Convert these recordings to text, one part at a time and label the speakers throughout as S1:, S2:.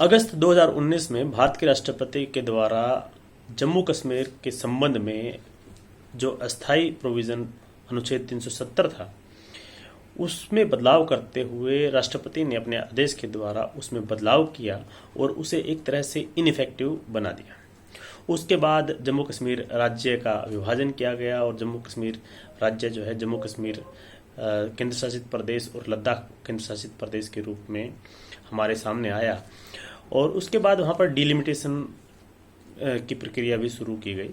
S1: अगस्त 2019 में भारत के राष्ट्रपति के द्वारा जम्मू कश्मीर के संबंध में जो अस्थायी प्रोविज़न अनुच्छेद 370 था, उसमें बदलाव करते हुए राष्ट्रपति ने अपने आदेश के द्वारा उसमें बदलाव किया और उसे एक तरह से इनइफेक्टिव बना दिया। उसके बाद जम्मू कश्मीर राज्य का विभाजन किया गया और जम्मू कश्मीर राज्य जो है जम्मू कश्मीर केंद्र शासित प्रदेश और लद्दाख केंद्र शासित प्रदेश के रूप में हमारे सामने आया। और उसके बाद वहाँ पर डिलिमिटेशन की प्रक्रिया भी शुरू की गई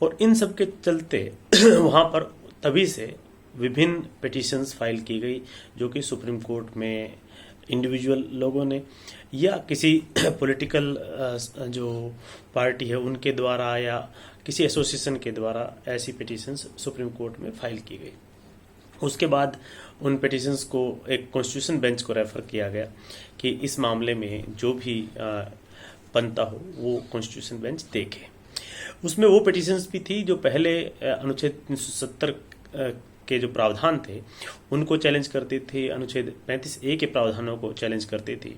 S1: और इन सब के चलते वहाँ पर तभी से विभिन्न पिटीशंस फाइल की गई, जो कि सुप्रीम कोर्ट में इंडिविजुअल लोगों ने या किसी पॉलिटिकल जो पार्टी है उनके द्वारा या किसी एसोसिएशन के द्वारा ऐसी पिटीशंस सुप्रीम कोर्ट में फाइल की गई। उसके बाद उन पिटीशंस को एक कॉन्स्टिट्यूशन बेंच को रेफर किया गया कि इस मामले में जो भी बनता हो वो कॉन्स्टिट्यूशन बेंच देखे। उसमें वो पिटीशंस भी थी जो पहले अनुच्छेद 370 के जो प्रावधान थे उनको चैलेंज करती थी, अनुच्छेद 35A के प्रावधानों को चैलेंज करती थी।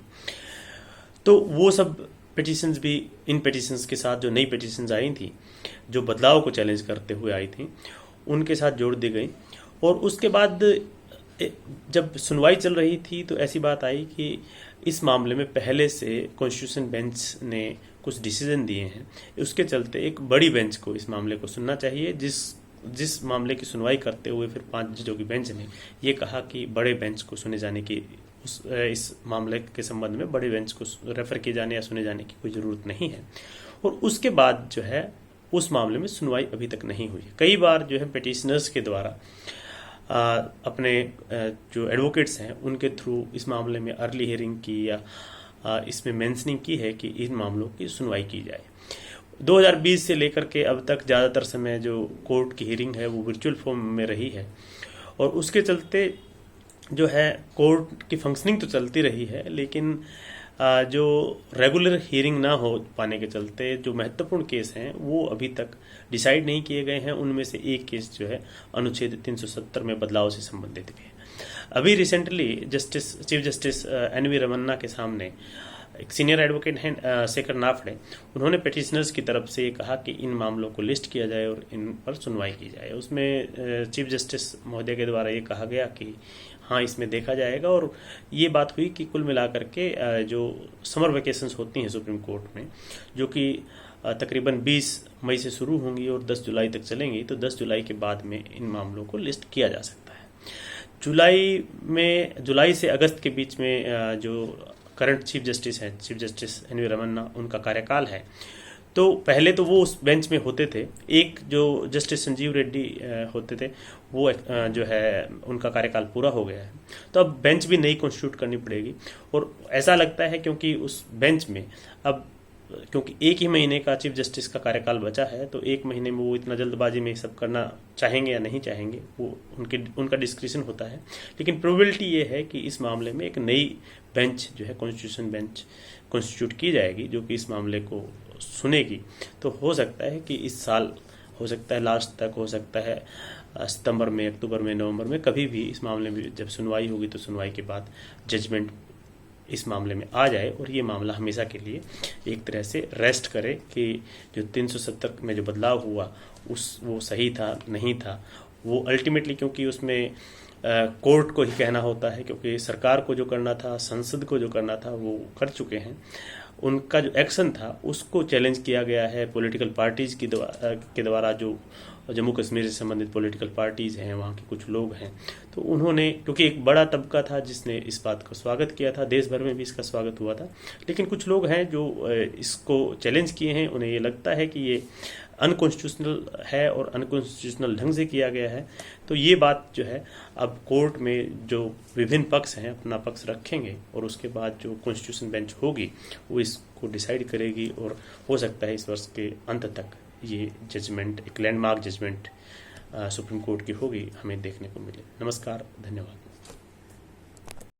S1: तो वो सब पिटीशंस भी इन पिटीशंस के साथ जो नई पिटीशंस आई थी, जो बदलाव को चैलेंज करते हुए आई थी, उनके साथ जोड़ दी गई। और उसके बाद जब सुनवाई चल रही थी तो ऐसी बात आई कि इस मामले में पहले से कॉन्स्टिट्यूशन बेंच ने कुछ डिसीजन दिए हैं, उसके चलते एक बड़ी बेंच को इस मामले को सुनना चाहिए। जिस मामले की सुनवाई करते हुए फिर 5 जजों की बेंच ने ये कहा कि बड़े बेंच को सुने जाने की इस मामले के संबंध में बड़े बेंच को रेफर किए जाने या सुने जाने की कोई ज़रूरत नहीं है। और उसके बाद जो है उस मामले में सुनवाई अभी तक नहीं हुई। कई बार जो है पिटिशनर्स के द्वारा अपने जो एडवोकेट्स हैं उनके थ्रू इस मामले में अर्ली हियरिंग की या इसमें मेंशनिंग की है कि इन मामलों की सुनवाई की जाए। 2020 से लेकर के अब तक ज़्यादातर समय जो कोर्ट की हियरिंग है वो वर्चुअल फॉर्म में रही है और उसके चलते जो है कोर्ट की फंक्शनिंग तो चलती रही है, लेकिन जो रेगुलर हियरिंग ना हो पाने के चलते जो महत्वपूर्ण केस हैं वो अभी तक डिसाइड नहीं किए गए हैं। उनमें से एक केस जो है अनुच्छेद 370 में बदलाव से संबंधित भी है। अभी recently chief justice NV Ramana के सामने एक सीनियर एडवोकेट हैं शेखर नाफड़े, उन्होंने पिटिशनर्स की तरफ से ये कहा कि इन मामलों को लिस्ट किया जाए और इन पर सुनवाई की जाए। उसमें चीफ जस्टिस महोदय के द्वारा ये कहा गया कि हाँ इसमें देखा जाएगा। और ये बात हुई कि कुल मिलाकर के जो समर वेकेशंस होती हैं सुप्रीम कोर्ट में, जो कि तकरीबन 20 मई से शुरू होंगी और 10 जुलाई तक चलेंगी, तो 10 जुलाई के बाद में इन मामलों को लिस्ट किया जा सकता है। जुलाई से अगस्त के बीच में जो करंट चीफ जस्टिस हैं, चीफ जस्टिस NV रमन्ना, उनका कार्यकाल है। तो पहले तो वो उस बेंच में होते थे, एक जो जस्टिस संजीव रेड्डी होते थे वो जो है उनका कार्यकाल पूरा हो गया है, तो अब बेंच भी नई कॉन्स्टिट्यूट करनी पड़ेगी। और ऐसा लगता है क्योंकि उस बेंच में अब क्योंकि एक ही महीने का चीफ जस्टिस का कार्यकाल बचा है, तो एक महीने में वो इतना जल्दबाजी में सब करना चाहेंगे या नहीं चाहेंगे वो उनका डिस्क्रिशन होता है। लेकिन प्रोबेबिलिटी ये है कि इस मामले में एक नई बेंच जो है कॉन्स्टिट्यूशन बेंच कॉन्स्टिट्यूट की जाएगी, जो कि इस मामले को सुनेगी। तो हो सकता है कि इस साल, हो सकता है लास्ट तक, हो सकता है सितंबर में, अक्टूबर में, नवंबर में, कभी भी इस मामले में जब सुनवाई होगी तो सुनवाई के बाद जजमेंट इस मामले में आ जाए और ये मामला हमेशा के लिए एक तरह से रेस्ट करे कि जो 370 में जो बदलाव हुआ वो सही था नहीं था। वो अल्टीमेटली क्योंकि उसमें कोर्ट को ही कहना होता है, क्योंकि सरकार को जो करना था, संसद को जो करना था वो कर चुके हैं। उनका जो एक्शन था उसको चैलेंज किया गया है पॉलिटिकल पार्टीज़ के द्वारा। जो जम्मू कश्मीर से संबंधित पॉलिटिकल पार्टीज़ हैं, वहाँ के कुछ लोग हैं, तो उन्होंने, क्योंकि एक बड़ा तबका था जिसने इस बात को स्वागत किया था, देश भर में भी इसका स्वागत हुआ था, लेकिन कुछ लोग हैं जो इसको चैलेंज किए हैं। उन्हें ये लगता है कि ये अनकॉन्स्टिट्यूशनल है और अनकॉन्स्टिट्यूशनल ढंग से किया गया है। तो ये बात जो है अब कोर्ट में जो विभिन्न पक्ष हैं अपना पक्ष रखेंगे और उसके बाद जो कॉन्स्टिट्यूशन बेंच होगी वो इसको डिसाइड करेगी और हो सकता है इस वर्ष के अंत तक ये जजमेंट, एक लैंडमार्क जजमेंट सुप्रीम कोर्ट की होगी, हमें देखने को मिले। नमस्कार, धन्यवाद।